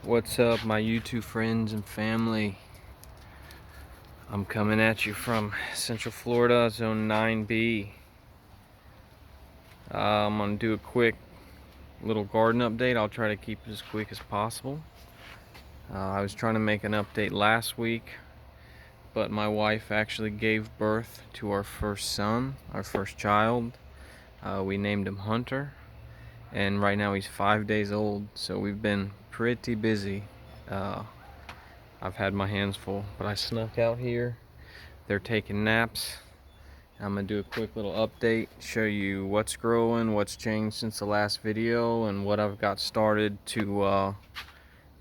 What's up, my YouTube friends and family? I'm coming at you from Central Florida, Zone 9B. I'm gonna do a quick little garden update. I'll try to keep it as quick as possible. I was trying to make an update last week, but my wife actually gave birth to our first son, our first child. We named him Hunter, and right now he's 5 days old, so we've been pretty busy. I've had my hands full, but I snuck out here. They're taking naps. I'm gonna do a quick little update, show you what's growing, what's changed since the last video, and what I've got started to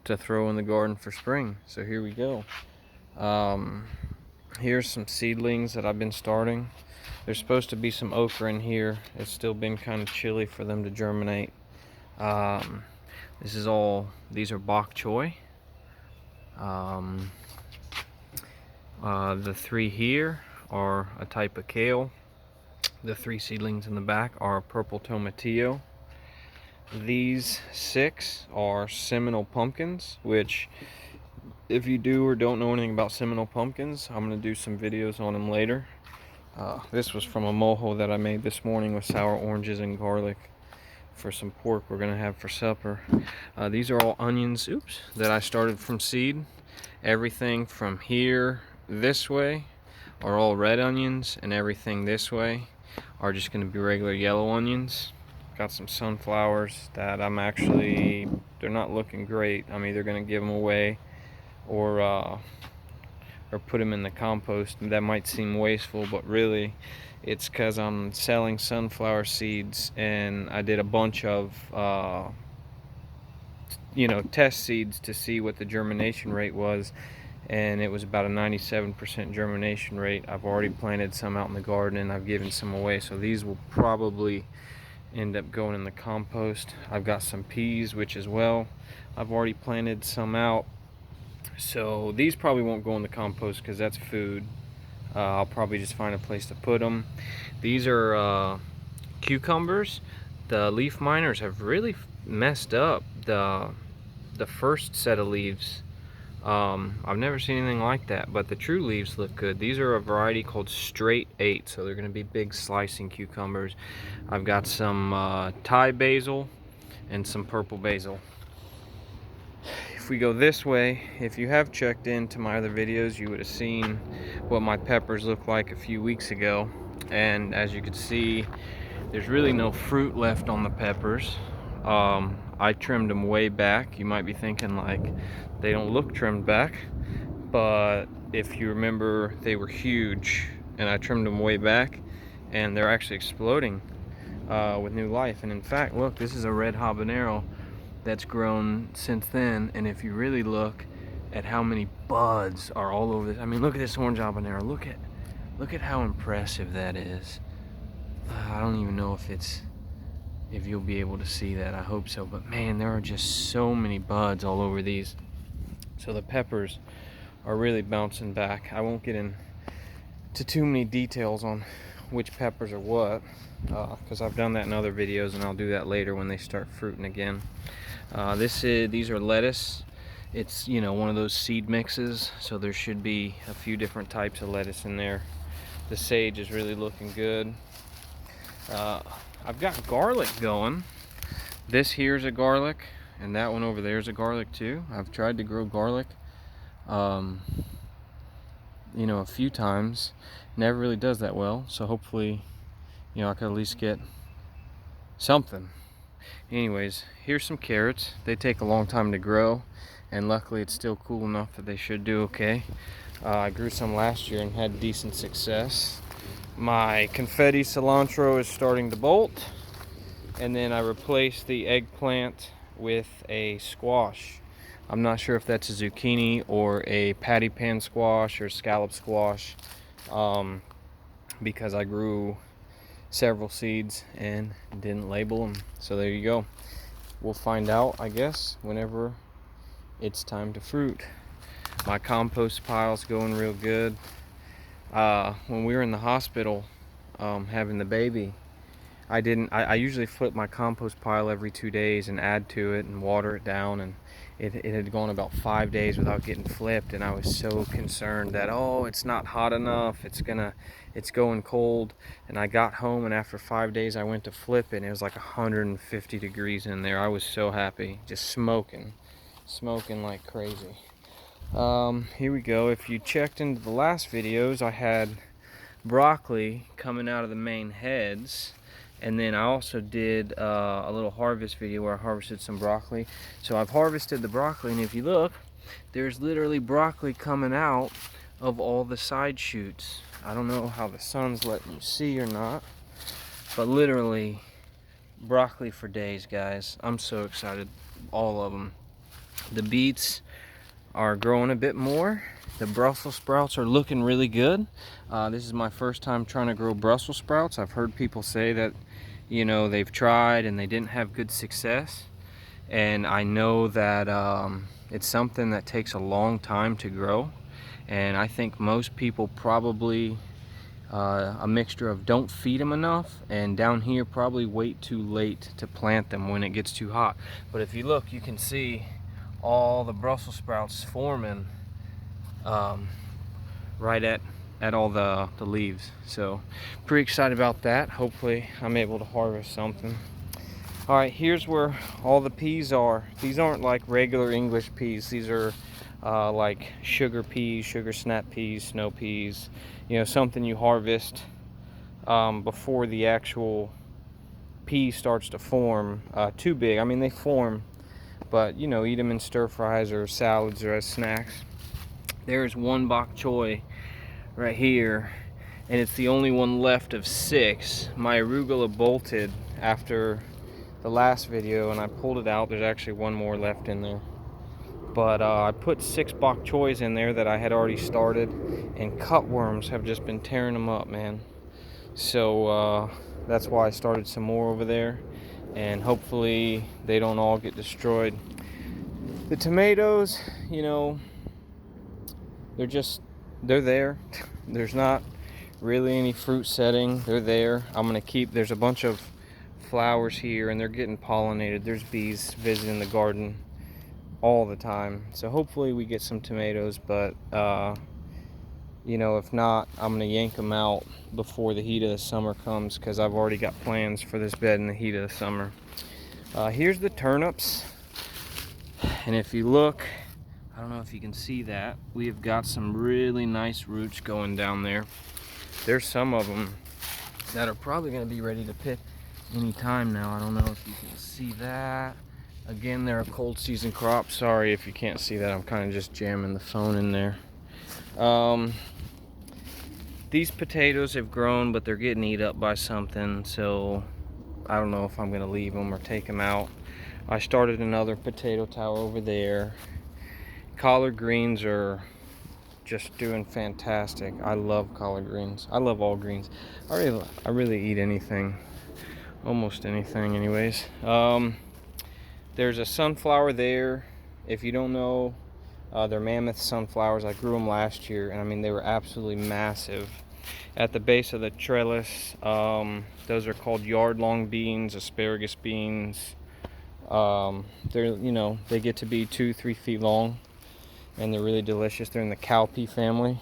throw in the garden for spring. So here we go. Here's some seedlings that I've been starting. There's supposed to be some okra in here. It's still been kind of chilly for them to germinate. These are Bok Choy. The three here are a type of kale. The three seedlings in the back are purple tomatillo. These 6 are Seminole pumpkins, which if you do or don't know anything about Seminole pumpkins, I'm going to do some videos on them later. This was from a mojo that I made this morning with sour oranges and garlic for some pork we're going to have for supper. These are all onions, that I started from seed. Everything from here this way are all red onions, and everything this way are just going to be regular yellow onions. Got some sunflowers that they're not looking great. I'm either going to give them away or put them in the compost. That might seem wasteful, but really it's because I'm selling sunflower seeds, and I did a bunch of test seeds to see what the germination rate was, and it was about a 97% germination rate. I've already planted some out in the garden, and I've given some away, so these will probably end up going in the compost. I've got some peas, which as well I've already planted some out, so these probably won't go in the compost because that's food. I'll probably just find a place to put them. These are cucumbers. The leaf miners have really messed up the first set of leaves. I've never seen anything like that, but the true leaves look good. These are a variety called Straight 8, so they're going to be big slicing cucumbers. I've got some Thai basil and some purple basil. If we go this way, if you have checked into my other videos, you would have seen what my peppers looked like a few weeks ago, and as you can see, there's really no fruit left on the peppers. I trimmed them way back. You might be thinking like they don't look trimmed back, but if you remember, they were huge and I trimmed them way back, and they're actually exploding with new life. And in fact, look, this is a red habanero that's grown since then, and if you really look at how many buds are all over this, I mean, look at this orange habanero. Look at how impressive that is. I don't even know if you'll be able to see that. I hope so, but man, there are just so many buds all over these. So the peppers are really bouncing back. I won't get into too many details on which peppers are what, because I've done that in other videos, and I'll do that later when they start fruiting again. These are lettuce. It's one of those seed mixes, so there should be a few different types of lettuce in there. The sage is really looking good. I've got garlic going. This here's a garlic, and that one over there is a garlic too. I've tried to grow garlic a few times. Never really does that well, so hopefully I could at least get something. Anyways, here's some carrots. They take a long time to grow, and luckily it's still cool enough that they should do okay. I grew some last year and had decent success. My confetti cilantro is starting to bolt, and then I replaced the eggplant with a squash. I'm not sure if that's a zucchini or a patty pan squash or scallop squash, because I grew several seeds and didn't label them. So there you go. We'll find out, I guess, whenever it's time to fruit. My compost pile's going real good. When we were in the hospital having the baby, I usually flip my compost pile every 2 days and add to it and water it down, and it had gone about 5 days without getting flipped, and I was so concerned that, oh, it's not hot enough, it's going cold. And I got home, and after 5 days I went to flip it, and it was like 150 degrees in there. I was so happy, just smoking like crazy. Here we go. If you checked into the last videos, I had broccoli coming out of the main heads, and then I also did a little harvest video where I harvested some broccoli. So I've harvested the broccoli, and if you look, there's literally broccoli coming out of all the side shoots. I don't know how the sun's letting you see or not, but literally broccoli for days, guys. I'm so excited. All of them. The beets are growing a bit more. The Brussels sprouts are looking really good. This is my first time trying to grow Brussels sprouts. I've heard people say that, you know, they've tried and they didn't have good success. And I know that it's something that takes a long time to grow. And I think most people probably a mixture of don't feed them enough, and down here probably wait too late to plant them when it gets too hot. But if you look, you can see all the Brussels sprouts forming right at all the leaves. So pretty excited about that. Hopefully I'm able to harvest something. All right, here's where all the peas are. These aren't like regular English peas. These are like sugar peas, sugar snap peas, snow peas, you know, something you harvest before the actual pea starts to form too big. I mean, they form, but you know, eat them in stir fries or salads or as snacks. There's one bok choy right here, and it's the only one left of 6. My arugula bolted after the last video, and I pulled it out. There's actually one more left in there, but I put 6 bok choys in there that I had already started, and cutworms have just been tearing them up, man. So that's why I started some more over there, and hopefully they don't all get destroyed. The tomatoes, you know, they're there. There's not really any fruit setting. They're there. I'm gonna keep, there's a bunch of flowers here and they're getting pollinated. There's bees visiting the garden all the time. So hopefully we get some tomatoes, but you know, if not, I'm gonna yank them out before the heat of the summer comes, because I've already got plans for this bed in the heat of the summer. Here's the turnips, and if you look, I don't know if you can see that, we have got some really nice roots going down there. There's some of them that are probably going to be ready to pick any time now. I don't know if you can see that. Again, they're a cold season crop. Sorry if you can't see that. I'm kind of just jamming the phone in there. These potatoes have grown, but they're getting eaten up by something, so I don't know if I'm going to leave them or take them out. I started another potato tower over there. Collard greens are just doing fantastic. I love collard greens. I love all greens. I really eat anything, almost anything anyways. There's a sunflower there. If you don't know, they're Mammoth Sunflowers. I grew them last year, and I mean, they were absolutely massive. At the base of the trellis, those are called yard-long beans, asparagus beans. They're, you know, they get to be 2-3 feet long, and they're really delicious. They're in the cowpea family.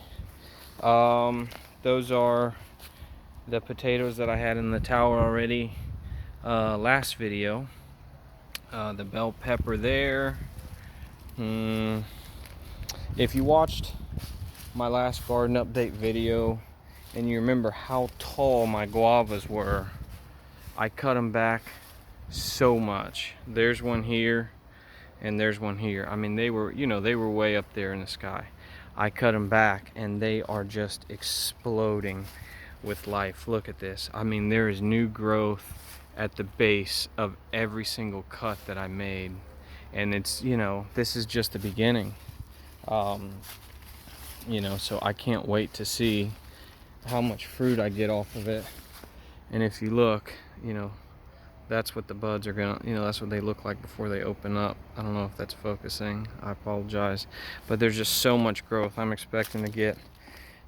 Those are the potatoes that I had in the tower already last video. The bell pepper there. If you watched my last garden update video and you remember how tall my guavas were, I cut them back so much. There's one here and there's one here. I mean, they were, you know, they were way up there in the sky. I cut them back and they are just exploding with life. Look at this. I mean, there is new growth at the base of every single cut that I made, and it's, you know, this is just the beginning. You know, so I can't wait to see how much fruit I get off of it. And if you look, you know, that's what the buds are gonna, you know, that's what they look like before they open up. I don't know if that's focusing, I apologize, but there's just so much growth. I'm expecting to get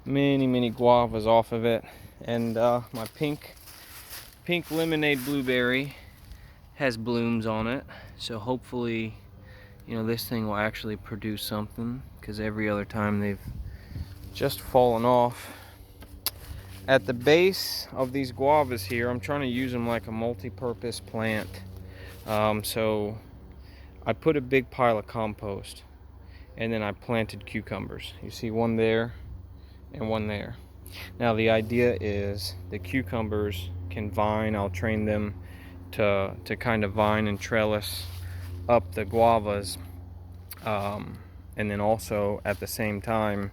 many guavas off of it. And my pink pink lemonade blueberry has blooms on it, so hopefully, you know, this thing will actually produce something, because every other time they've just fallen off. At the base of these guavas here, I'm trying to use them like a multi-purpose plant. So I put a big pile of compost, and then I planted cucumbers. You see one there and one there. Now the idea is the cucumbers can vine. I'll train them to kind of vine and trellis up the guavas, and then also at the same time,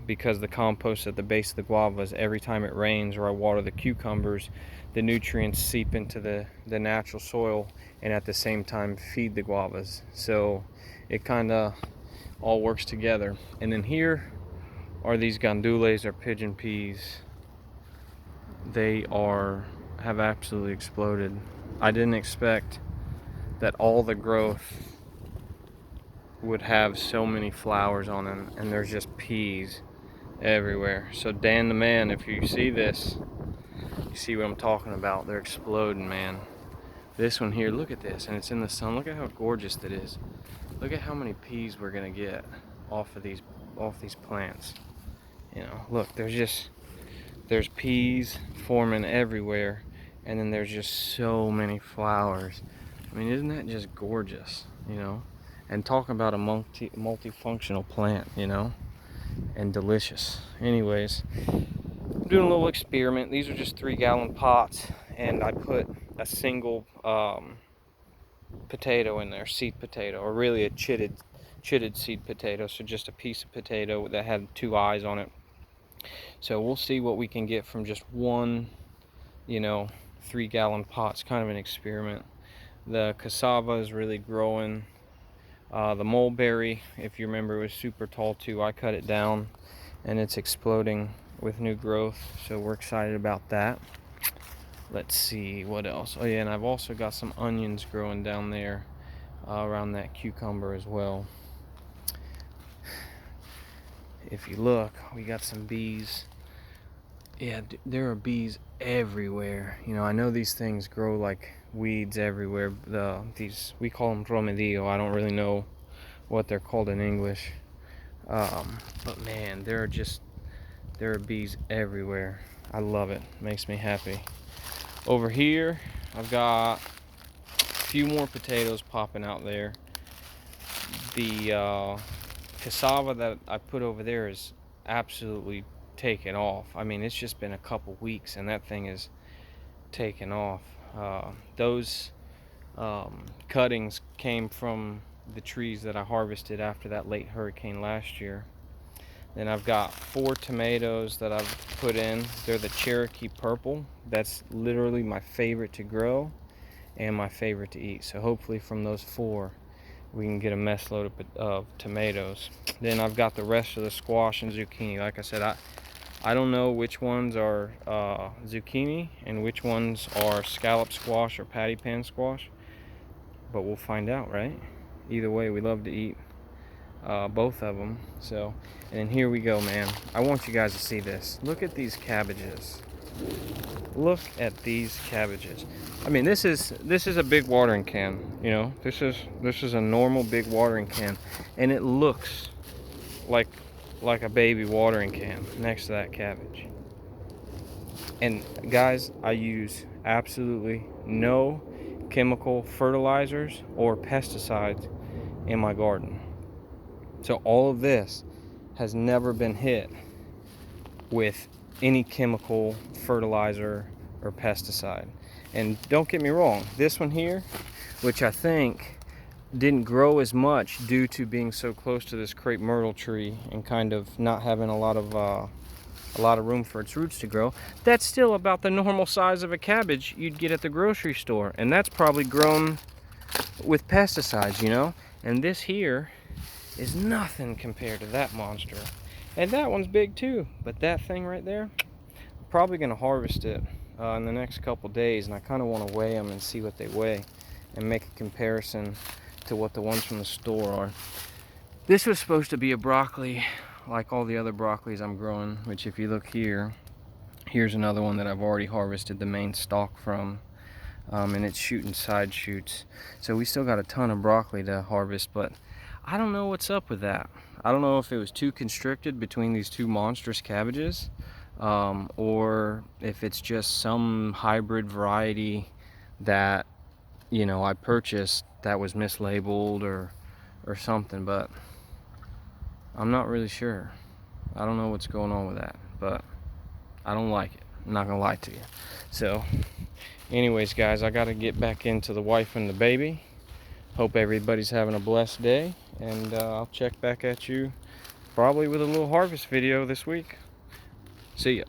because the compost at the base of the guavas, every time it rains or I water the cucumbers, the nutrients seep into the natural soil and at the same time feed the guavas. So it kind of all works together. And then here are these gandules or pigeon peas. They have absolutely exploded. I didn't expect that all the growth would have so many flowers on them, and there's just peas everywhere. So Dan the man, if you see this, you see what I'm talking about. They're exploding, man. This one here, look at this, and it's in the sun. Look at how gorgeous that is. Look at how many peas we're gonna get off these plants. You know, look, there's peas forming everywhere, and then there's just so many flowers. I mean, isn't that just gorgeous, you know? And talking about a multifunctional plant, you know, and delicious. Anyways, I'm doing a little experiment. These are just 3-gallon pots, and I put a single potato in there, seed potato, or really a chitted seed potato. So just a piece of potato that had 2 eyes on it. So we'll see what we can get from just one, you know, 3-gallon pot. It's kind of an experiment. The cassava is really growing. The mulberry, if you remember, was super tall too. I cut it down and it's exploding with new growth, so we're excited about that. Let's see what else. Oh yeah, and I've also got some onions growing down there around that cucumber as well. If you look, we got some bees. Yeah, there are bees everywhere. You know, I know these things grow like weeds everywhere. We call them romedio. I don't really know what they're called in English. But man, there are bees everywhere. I love it. Makes me happy. Over here, I've got a few more potatoes popping out there. The cassava that I put over there is absolutely taken off. I mean, it's just been a couple weeks and that thing is taken off. Those cuttings came from the trees that I harvested after that late hurricane last year. Then I've got 4 tomatoes that I've put in. They're the Cherokee Purple. That's literally my favorite to grow and my favorite to eat. So hopefully from those 4 we can get a mess load of tomatoes. Then I've got the rest of the squash and zucchini. Like I said, I don't know which ones are zucchini and which ones are scallop squash or patty pan squash, but we'll find out, right? Either way, we love to eat both of them. So, and then here we go, man. I want you guys to see this. Look at these cabbages. Look at these cabbages. I mean, this is a big watering can, you know. This is a normal big watering can, and it looks like a baby watering can next to that cabbage. And guys, I use absolutely no chemical fertilizers or pesticides in my garden. So all of this has never been hit with any chemical fertilizer or pesticide. And don't get me wrong, this one here, which I think didn't grow as much due to being so close to this crepe myrtle tree and kind of not having a lot of room for its roots to grow, that's still about the normal size of a cabbage you'd get at the grocery store, and that's probably grown with pesticides, you know. And this here is nothing compared to that monster. And that one's big too, but that thing right there, I'm probably gonna harvest it in the next couple days, and I kind of want to weigh them and see what they weigh and make a comparison to what the ones from the store are. This was supposed to be a broccoli like all the other broccolis I'm growing, which if you look here, Here's another one that I've already harvested the main stalk from, and it's shooting side shoots. So we still got a ton of broccoli to harvest, but I don't know what's up with that. I don't know if it was too constricted between these two monstrous cabbages, or if it's just some hybrid variety that, you know, I purchased that was mislabeled or something, but I'm not really sure. I don't know what's going on with that, but I don't like it. I'm not gonna lie to you. So anyways, guys, I gotta get back into the wife and the baby. Hope everybody's having a blessed day, and I'll check back at you probably with a little harvest video this week. See ya.